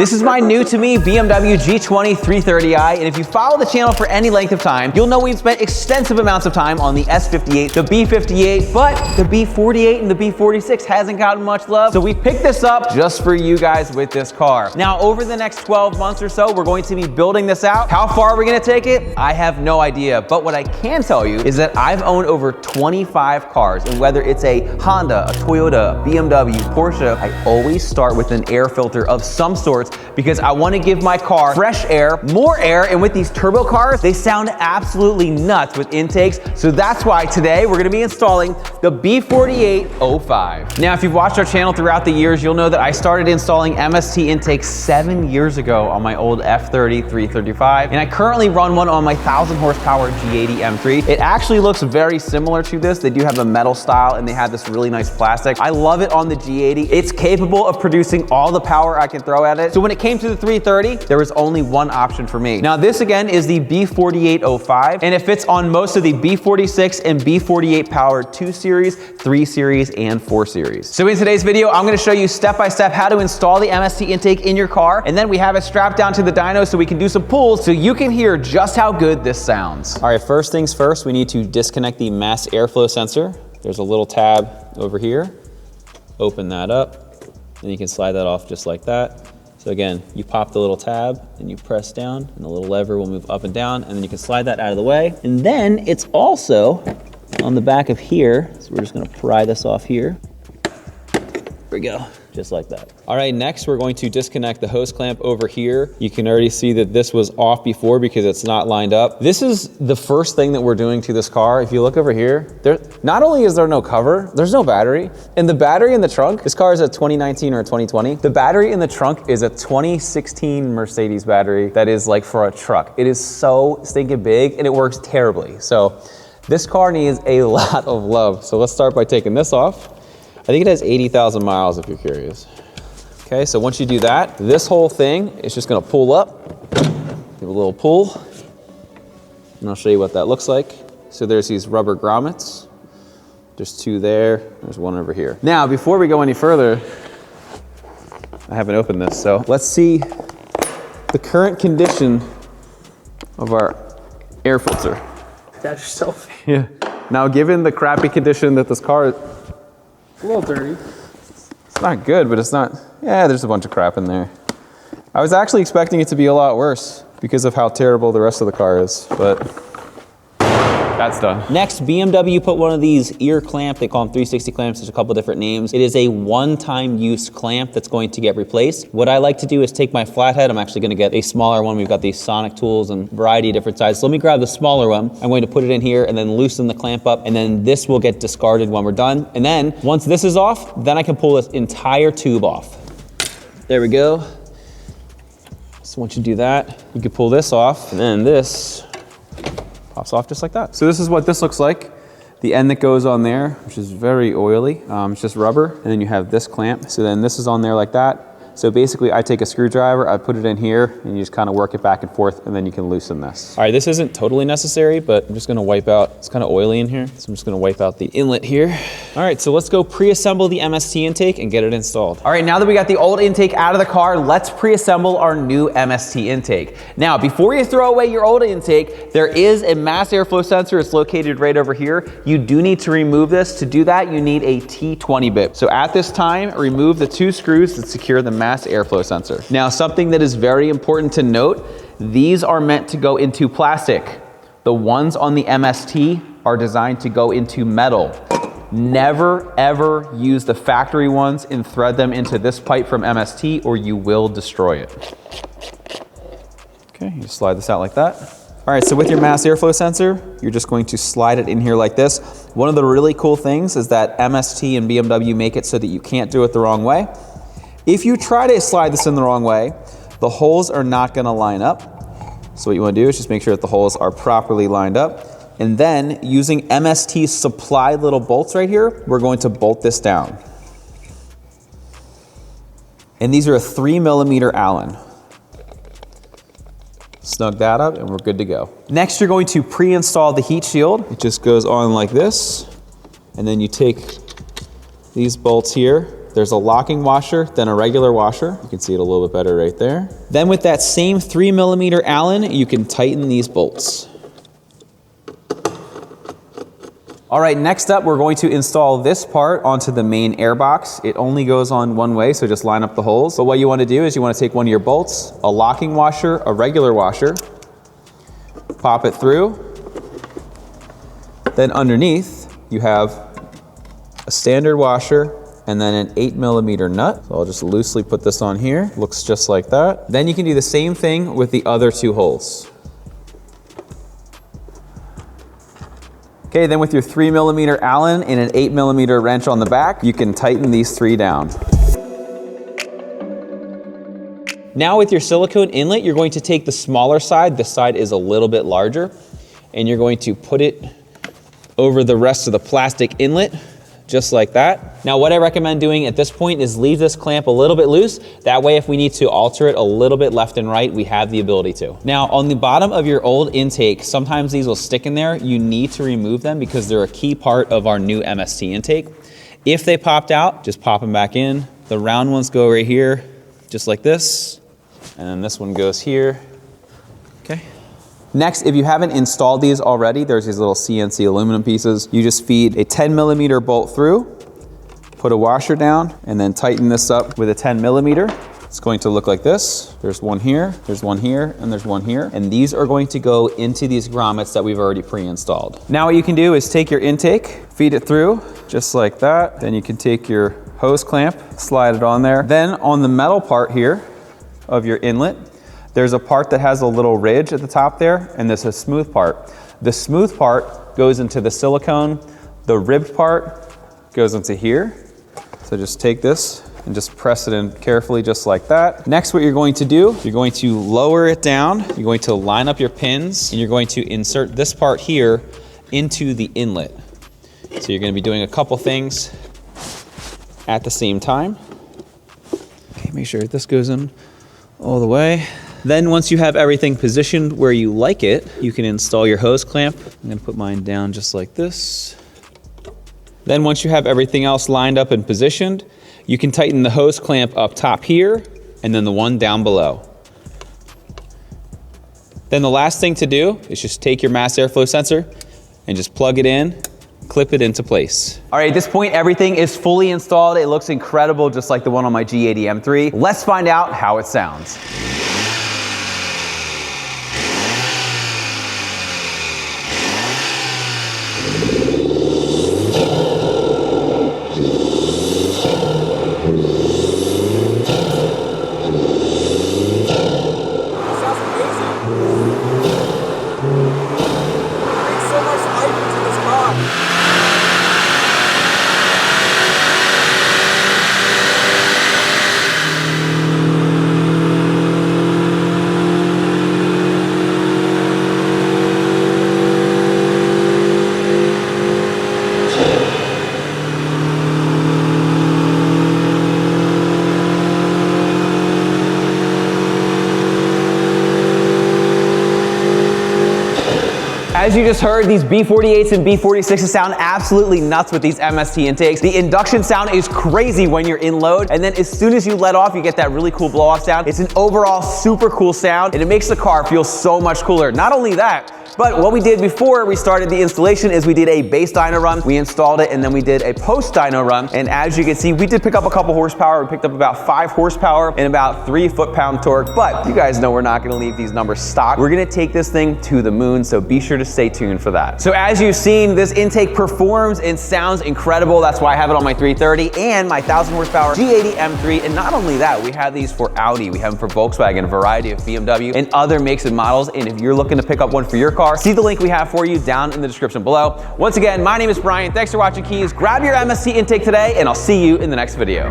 This is my new to me BMW G20 330i, and if you follow the channel for any length of time, you'll know we've spent extensive amounts of time on the S58, the B58, but the B48 and the B46 hasn't gotten much love, so we picked this up just for you guys with this car. Now, over the next 12 months or so, we're going to be building this out. How far are we gonna take it? I have no idea, but what I can tell you is that I've owned over 25 cars, and whether it's a Honda, a Toyota, a BMW, Porsche, I always start with an air filter of some sorts because I want to give my car fresh air, more air, and with these turbo cars, they sound absolutely nuts with intakes. So that's why today we're going to be installing the B4805. Now, if you've watched our channel throughout the years, you'll know that I started installing MST Intake 7 years ago on my old F30 335, and I currently run one on my 1,000 horsepower G80 M3. It actually looks very similar to this. They do have a metal style and they have this really nice plastic. I love it on the G80. It's capable of producing all the power I can throw at it. So when it came to the 330, there was only one option for me. Now this again is the B4805, and it fits on most of the B46 and B48 powered 2 series, 3 series, and 4 series. So in today's video, I'm gonna show you step by step how to install the MST Intake in your car, and then we have it strapped down to the dyno so we can do some pulls so you can hear just how good this sounds. All right, first things first, we need to disconnect the mass airflow sensor. There's a little tab over here. Open that up, and you can slide that off just like that. So again, you pop the little tab and you press down and the little lever will move up and down, and then you can slide that out of the way. And then it's also on the back of here. So we're just gonna pry this off here. There we go, just like that. All right, next we're going to disconnect the hose clamp over here. You can already see that this was off before because it's not lined up. This is the first thing that we're doing to this car. If you look over here, not only is there no cover, there's no battery. And the battery in the trunk, this car is a 2019 or a 2020. The battery in the trunk is a 2016 Mercedes battery that is like for a truck. It is so stinking big and it works terribly. So this car needs a lot of love. So let's start by taking this off. I think it has 80,000 miles if you're curious. Okay, so once you do that, this whole thing is just gonna pull up, give a little pull, and I'll show you what that looks like. So there's these rubber grommets. There's 2 there, there's 1 over here. Now, before we go any further, I haven't opened this, so let's see the current condition of our air filter. That yourself. Yeah. Now, given the crappy condition that this car is, a little dirty. it's not good, but it's not, yeah, there's a bunch of crap in there. I was actually expecting it to be a lot worse because of how terrible the rest of the car is, but that's done. Next, BMW put one of these ear clamp, they call them 360 clamps, there's a couple different names. It is a one-time use clamp that's going to get replaced. What I like to do is take my flathead, I'm actually gonna get a smaller one. We've got these Sonic tools and a variety of different sizes. So let me grab the smaller one. I'm going to put it in here and then loosen the clamp up, and then this will get discarded when we're done. And then once this is off, then I can pull this entire tube off. There we go. So once you do that, you can pull this off, and then this pops off just like that. So this is what this looks like. The end that goes on there, which is very oily, it's just rubber, and then you have this clamp. So then this is on there like that. So basically I take a screwdriver, I put it in here, and you just kind of work it back and forth, and then you can loosen this. All right, this isn't totally necessary, but I'm just gonna wipe out, it's kind of oily in here, so I'm just gonna wipe out the inlet here. All right, so let's go pre-assemble the MST intake and get it installed. All right, now that we got the old intake out of the car, let's pre-assemble our new MST intake. Now, before you throw away your old intake, there is a mass airflow sensor. It's located right over here. You do need to remove this. To do that, you need a T20 bit. So at this time, remove the 2 screws that secure the mass airflow sensor. Now, something that is very important to note, these are meant to go into plastic. The ones on the MST are designed to go into metal. Never ever use the factory ones and thread them into this pipe from MST, or you will destroy it. Okay, you slide this out like that. All right, so with your mass airflow sensor, you're just going to slide it in here like this. One of the really cool things is that MST and BMW make it so that you can't do it the wrong way. If you try to slide this in the wrong way, the holes are not gonna line up. So what you wanna do is just make sure that the holes are properly lined up. And then using MST's supplied little bolts right here, we're going to bolt this down. And these are a 3mm Allen. Snug that up and we're good to go. Next, you're going to pre-install the heat shield. It just goes on like this. And then you take these bolts here There's a locking washer, then a regular washer. You can see it a little bit better right there. Then with that same 3mm Allen, you can tighten these bolts. All right, next up, we're going to install this part onto the main air box. It only goes on one way, so just line up the holes. But what you want to do is you want to take one of your bolts, a locking washer, a regular washer, pop it through. Then underneath, you have a standard washer and then an 8mm nut. So I'll just loosely put this on here. Looks just like that. Then you can do the same thing with the other two holes. Okay, then with your 3mm Allen and an 8mm wrench on the back, you can tighten these three down. Now with your silicone inlet, you're going to take the smaller side. This side is a little bit larger, and you're going to put it over the rest of the plastic inlet, just like that. Now what I recommend doing at this point is leave this clamp a little bit loose. That way if we need to alter it a little bit left and right, we have the ability to. Now on the bottom of your old intake, sometimes these will stick in there. You need to remove them because they're a key part of our new MST intake. If they popped out, just pop them back in. The round ones go right here, just like this. And then this one goes here, okay? Next, if you haven't installed these already, there's these little CNC aluminum pieces. You just feed a 10mm bolt through, put a washer down, and then tighten this up with a 10mm. It's going to look like this. There's one here, there's one here, and there's one here. And these are going to go into these grommets that we've already pre-installed. Now what you can do is take your intake, feed it through, just like that. Then you can take your hose clamp, slide it on there. Then on the metal part here of your inlet, there's a part that has a little ridge at the top there, and there's a smooth part. The smooth part goes into the silicone. The ribbed part goes into here. So just take this and just press it in carefully, just like that. Next, what you're going to do, you're going to lower it down. You're going to line up your pins, and you're going to insert this part here into the inlet. So you're going to be doing a couple things at the same time. Okay, make sure this goes in all the way. Then once you have everything positioned where you like it, you can install your hose clamp. I'm gonna put mine down just like this. Then once you have everything else lined up and positioned, you can tighten the hose clamp up top here and then the one down below. Then the last thing to do is just take your mass airflow sensor and just plug it in, clip it into place. All right, at this point, everything is fully installed. It looks incredible, just like the one on my G80 M3. Let's find out how it sounds. As you just heard, these B48s and B46s sound absolutely nuts with these MST intakes. The induction sound is crazy when you're in load, and then as soon as you let off, you get that really cool blow-off sound. It's an overall super cool sound, and it makes the car feel so much cooler. Not only that, but what we did before we started the installation is we did a base dyno run, we installed it, and then we did a post dyno run. And as you can see, we did pick up a couple horsepower. We picked up about 5 horsepower and about 3 foot-pound torque, but you guys know we're not gonna leave these numbers stock. We're gonna take this thing to the moon, so be sure to stay tuned for that. So as you've seen, this intake performs and sounds incredible. That's why I have it on my 330 and my 1000 horsepower G80 M3. And not only that, we have these for Audi, we have them for Volkswagen, a variety of BMW, and other makes and models. And if you're looking to pick up one for your car, see the link we have for you down in the description below. Once again, my name is Brian. Thanks for watching Keys. Grab your MST intake today, and I'll see you in the next video.